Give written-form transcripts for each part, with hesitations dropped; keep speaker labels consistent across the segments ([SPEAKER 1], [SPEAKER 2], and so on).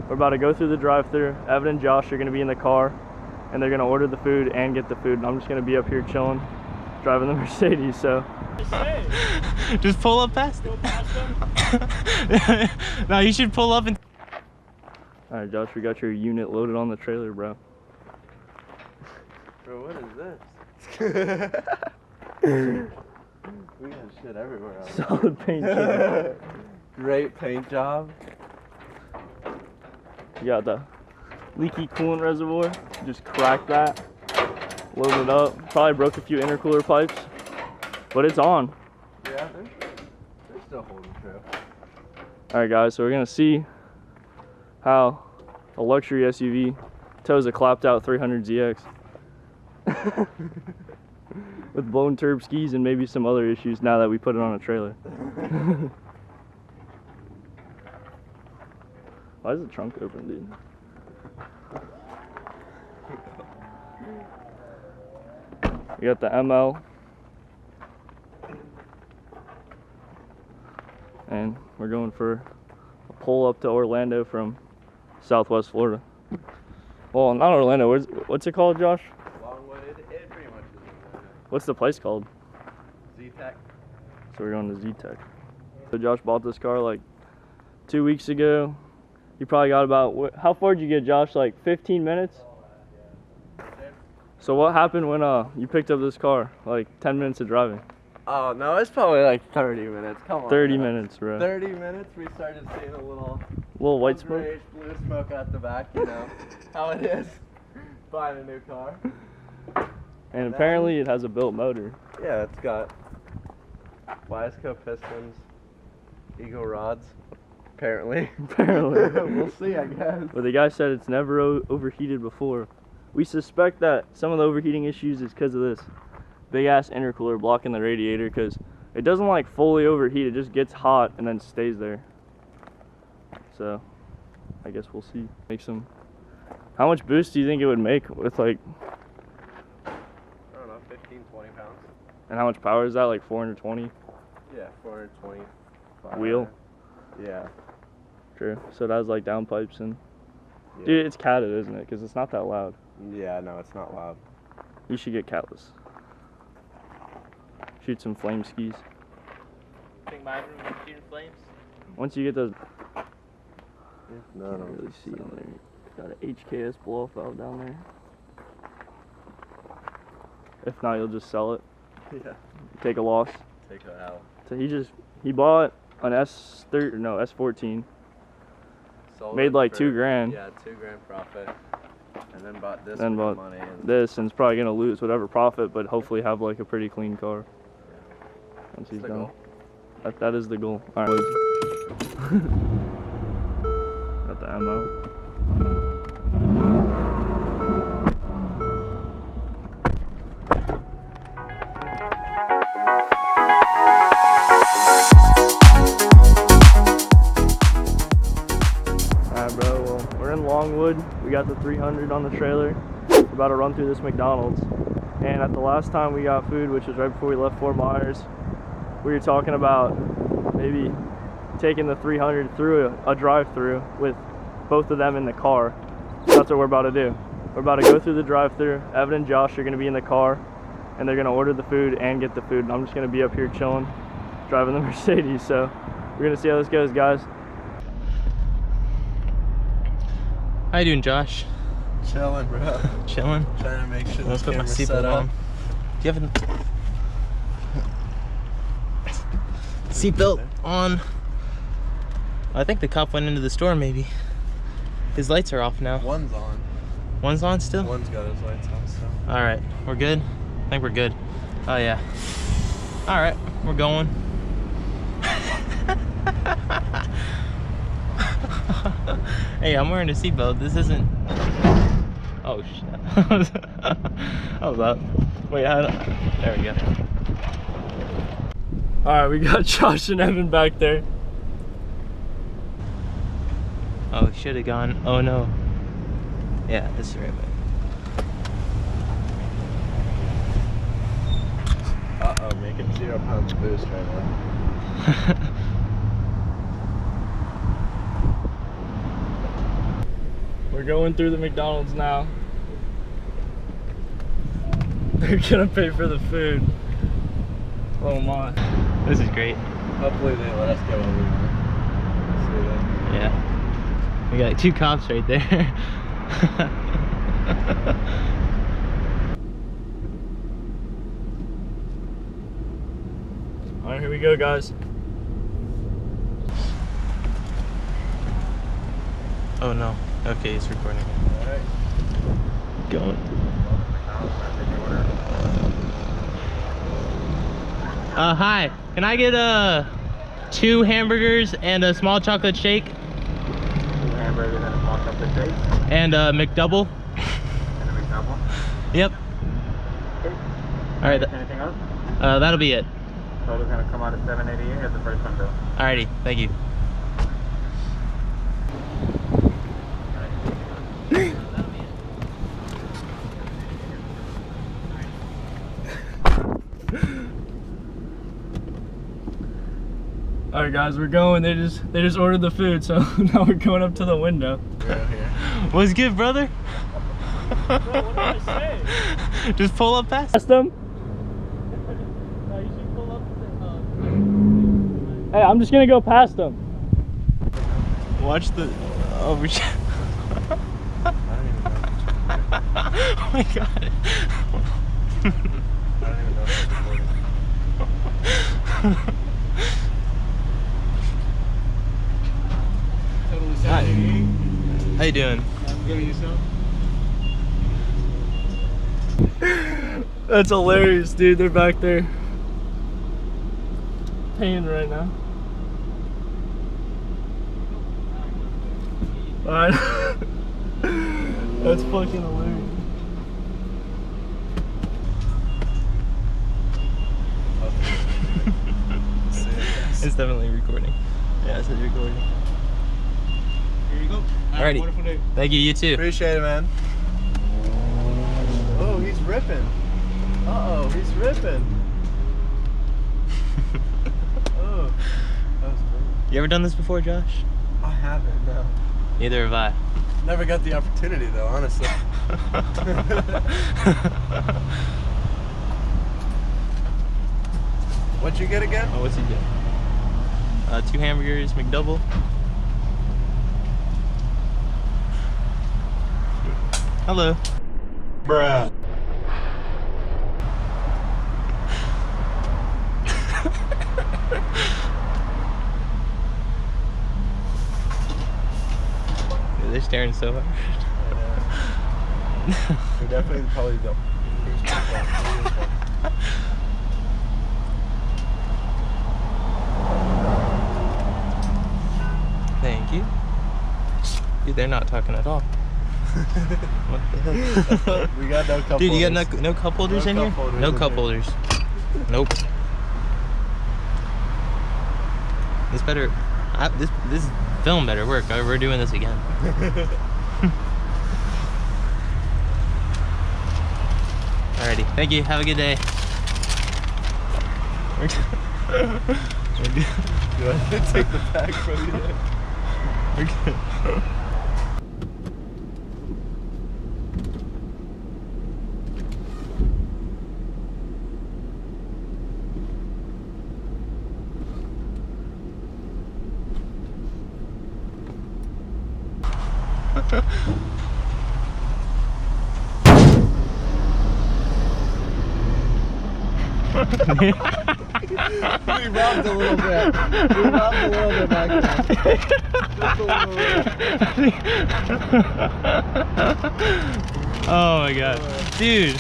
[SPEAKER 1] We're about to go through the drive-thru. Evan and Josh are going to be in the car, and they're going to order the food and get the food. And I'm just going to be up here chilling, driving the Mercedes. So
[SPEAKER 2] just pull up past it. No, you should pull up and.
[SPEAKER 1] All right, Josh, we got your unit loaded on the trailer, bro.
[SPEAKER 3] Bro, what is this? We got shit everywhere.
[SPEAKER 1] Solid paint job.
[SPEAKER 3] Great paint job.
[SPEAKER 1] You got the leaky coolant reservoir. Just cracked that. Load it up. Probably broke a few intercooler pipes, but it's on.
[SPEAKER 3] Yeah, they're still holding true.
[SPEAKER 1] All right, guys. So we're gonna see how a luxury SUV tows a clapped out 300ZX with blown turb skis and maybe some other issues now that we put it on a trailer. Why is the trunk open, dude? We got the ML. And we're going for a pull up to Orlando from Southwest Florida. Well, not Orlando. What's it called, Josh?
[SPEAKER 3] Longwood, it pretty much is.
[SPEAKER 1] What's the place called?
[SPEAKER 3] Z-Tech.
[SPEAKER 1] So we're going to Z-Tech. So Josh bought this car like 2 weeks ago. You probably got about, how far did you get, Josh? Like 15 minutes? So what happened when you picked up this car? Like 10 minutes of driving?
[SPEAKER 3] Oh, no, it's probably like 30 minutes. Come on.
[SPEAKER 1] 30
[SPEAKER 3] bro.
[SPEAKER 1] minute, bro.
[SPEAKER 3] 30 minutes, we started seeing a little
[SPEAKER 1] White smoke?
[SPEAKER 3] blue smoke out the back, you know how it is buying a new car.
[SPEAKER 1] And apparently it has a built motor.
[SPEAKER 3] Yeah, it's got Wiseco pistons, Eagle rods, apparently. We'll see, I guess.
[SPEAKER 1] But the guy said it's never overheated before. We suspect that some of the overheating issues is because of this big ass intercooler blocking the radiator, because it doesn't like fully overheat, it just gets hot and then stays there. So I guess we'll see. Make some. How much boost do you think it would make with like,
[SPEAKER 3] I don't know, 15, 20 pounds.
[SPEAKER 1] and how much power is that, like 420?
[SPEAKER 3] Yeah, 420.
[SPEAKER 1] Wheel?
[SPEAKER 3] Yeah.
[SPEAKER 1] True. So it has like downpipes and
[SPEAKER 3] Yeah.
[SPEAKER 1] dude, it's catted, isn't it? Because it's not that loud.
[SPEAKER 3] Yeah, no, it's not loud.
[SPEAKER 1] You should get catless. Shoot some flame skis.
[SPEAKER 2] Think my room is shooting flames?
[SPEAKER 1] Once you get those,
[SPEAKER 3] No,
[SPEAKER 1] I don't really see them there. Got an HKS blow off valve down there. If not, you'll just sell it.
[SPEAKER 3] Yeah.
[SPEAKER 1] Take a loss.
[SPEAKER 3] Take it out.
[SPEAKER 1] So he bought an S14.
[SPEAKER 3] Sold
[SPEAKER 1] Made
[SPEAKER 3] it
[SPEAKER 1] like
[SPEAKER 3] for,
[SPEAKER 1] $2 grand.
[SPEAKER 3] Yeah, $2 grand profit. And then bought this
[SPEAKER 1] Then
[SPEAKER 3] with
[SPEAKER 1] bought
[SPEAKER 3] the money. And
[SPEAKER 1] this, and it's probably gonna lose whatever profit, but hopefully have like a pretty clean car once he's
[SPEAKER 3] the
[SPEAKER 1] done.
[SPEAKER 3] goal.
[SPEAKER 1] That is the goal. All right. Got the ammo. Alright, bro. Well, we're in Longwood. We got the 300 on the trailer. We're about to run through this McDonald's. And at the last time we got food, which was right before we left Fort Myers, we were talking about maybe taking the 300 through a drive-thru with both of them in the car. That's what we're about to do. We're about to go through the drive-thru. Evan and Josh are going to be in the car, and they're going to order the food and get the food. And I'm just going to be up here chilling, driving the Mercedes. So we're going to see how this goes, guys.
[SPEAKER 2] How you doing, Josh?
[SPEAKER 3] Chilling, bro.
[SPEAKER 2] Chilling?
[SPEAKER 3] Trying to make sure
[SPEAKER 2] Let's
[SPEAKER 3] the
[SPEAKER 2] put my
[SPEAKER 3] camera's
[SPEAKER 2] seatbelt
[SPEAKER 3] set up.
[SPEAKER 2] on. Do you have a seatbelt on? I think the cop went into the store, maybe. His lights are off now.
[SPEAKER 3] One's on.
[SPEAKER 2] One's on still?
[SPEAKER 3] One's got his lights on still.
[SPEAKER 2] All right, we're good? I think we're good. Oh, yeah. All right, we're going. Hey, I'm wearing a seatbelt. This isn't... Oh, shit. Hold up. Wait, there we go.
[SPEAKER 1] Alright, we got Josh and Evan back there.
[SPEAKER 2] Oh, should have gone. Oh, no. Yeah, this is the right way.
[SPEAKER 3] Uh-oh, making 0 pounds boost right now.
[SPEAKER 1] We're going through the McDonald's now. They're gonna pay for the food. Oh my.
[SPEAKER 2] This is great.
[SPEAKER 3] Hopefully they let us get what we want. See that?
[SPEAKER 2] Yeah. We got 2 cops right there.
[SPEAKER 1] Alright, here we go, guys.
[SPEAKER 2] Oh no. Okay, it's recording.
[SPEAKER 3] Alright.
[SPEAKER 2] Going. Hi. Can I get 2 hamburgers and a small chocolate shake?
[SPEAKER 3] 2 hamburgers and a small chocolate shake.
[SPEAKER 2] And a McDouble.
[SPEAKER 3] And a McDouble.
[SPEAKER 2] Yep.
[SPEAKER 3] Okay.
[SPEAKER 2] Alright.
[SPEAKER 3] Anything else?
[SPEAKER 2] That'll be it.
[SPEAKER 3] Total's gonna come out of $7.88 as the first one bill.
[SPEAKER 2] Alrighty. Thank you.
[SPEAKER 1] Alright guys, we're going. They just ordered the food, so now we're going up to the window.
[SPEAKER 3] We're out here.
[SPEAKER 2] What's good, brother?
[SPEAKER 1] Bro, what did I say?
[SPEAKER 2] Just pull up past.
[SPEAKER 1] Past them?
[SPEAKER 2] No, you should pull up.
[SPEAKER 1] Hey, I'm just gonna go past them.
[SPEAKER 2] Watch the. Oh, we. Oh my god.
[SPEAKER 3] I don't even know if it's recording.
[SPEAKER 2] Hi. How you doing?
[SPEAKER 3] I'm good, yourself?
[SPEAKER 1] That's hilarious, dude. They're back there paying right now. Alright. That's fucking hilarious.
[SPEAKER 2] It's definitely recording. Yeah, it's recording.
[SPEAKER 3] Here you go.
[SPEAKER 2] Alrighty.
[SPEAKER 3] Wonderful day.
[SPEAKER 2] Thank you, you too.
[SPEAKER 3] Appreciate it, man. Oh, he's ripping. Uh-oh, he's ripping. Oh, that was great.
[SPEAKER 2] You ever done this before, Josh?
[SPEAKER 3] I haven't, no.
[SPEAKER 2] Neither have I.
[SPEAKER 3] Never got the opportunity, though, honestly. What'd you get again?
[SPEAKER 2] Oh, what's he doing? 2 hamburgers, McDouble. Hello.
[SPEAKER 3] Bruh.
[SPEAKER 2] They're staring so hard.
[SPEAKER 3] We're definitely probably the
[SPEAKER 2] Thank you. Dude, they're not talking at all. What the hell?
[SPEAKER 3] We got no cup
[SPEAKER 2] Dude, you
[SPEAKER 3] holders.
[SPEAKER 2] got no cup holders
[SPEAKER 3] No
[SPEAKER 2] in
[SPEAKER 3] cup
[SPEAKER 2] here?
[SPEAKER 3] holders
[SPEAKER 2] No
[SPEAKER 3] in
[SPEAKER 2] cup
[SPEAKER 3] here.
[SPEAKER 2] holders. Nope. This better. This film better work. We're doing this again. Alrighty. Thank you. Have a good day.
[SPEAKER 3] Do I take the bag from you?
[SPEAKER 2] We're good.
[SPEAKER 3] We robbed a little bit. We robbed a little bit back there. Just a little bit.
[SPEAKER 2] Oh my god. Dude.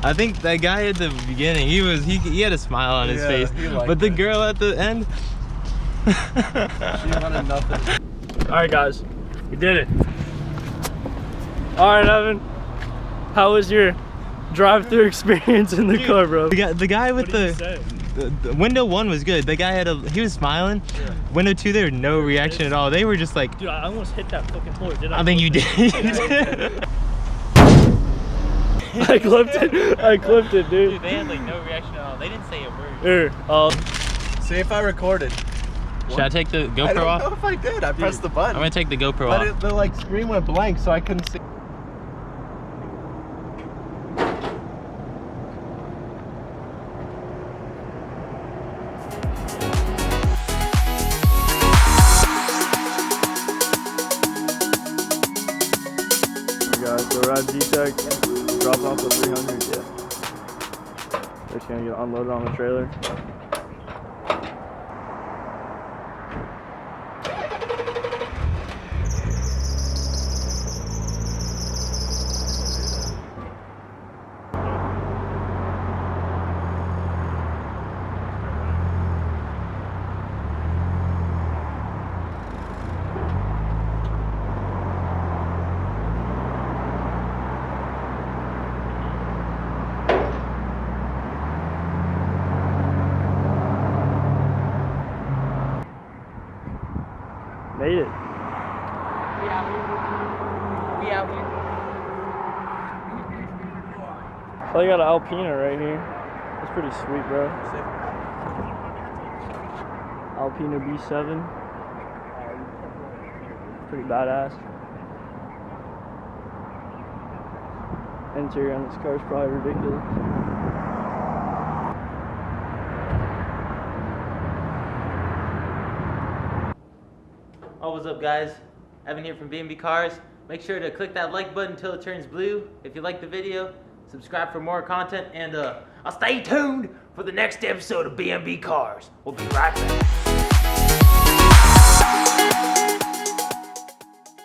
[SPEAKER 2] I think that guy at the beginning, he had a smile on his
[SPEAKER 3] Yeah,
[SPEAKER 2] face.
[SPEAKER 3] he liked
[SPEAKER 2] But the
[SPEAKER 3] it.
[SPEAKER 2] girl at the end.
[SPEAKER 3] She wanted nothing.
[SPEAKER 1] Alright guys, we did it. Alright Evan, how was your drive-thru experience in the car, bro?
[SPEAKER 2] The guy with
[SPEAKER 1] What did you say?
[SPEAKER 2] the window 1 was good. The guy he was smiling.
[SPEAKER 1] Yeah.
[SPEAKER 2] Window 2, there was no reaction at all. They were just like,
[SPEAKER 1] Dude, I almost hit that fucking floor, did I?
[SPEAKER 2] I think you did.
[SPEAKER 1] I clipped it. I clipped it, dude.
[SPEAKER 2] Dude, they had like no reaction at all. They didn't say a word.
[SPEAKER 1] Here,
[SPEAKER 3] See if I recorded.
[SPEAKER 2] Should I take the GoPro
[SPEAKER 3] I don't
[SPEAKER 2] off?
[SPEAKER 3] know if I did. I pressed the button.
[SPEAKER 2] I'm gonna take the GoPro
[SPEAKER 3] But
[SPEAKER 2] off.
[SPEAKER 3] the like screen went blank, so I couldn't see.
[SPEAKER 1] Guys, so we're at G-Tech, dropping off the 300, yeah. They're just gonna get unloaded on the trailer. Made it.
[SPEAKER 2] We out here.
[SPEAKER 1] Oh, they got an Alpina right here. That's pretty sweet, bro. Alpina B7. Pretty badass. Interior on this car is probably ridiculous.
[SPEAKER 2] Oh, what's up, guys? Evan here from B&B Cars. Make sure to click that like button until it turns blue if you like the video. Subscribe for more content, and I'll stay tuned for the next episode of B&B Cars. We'll be right back.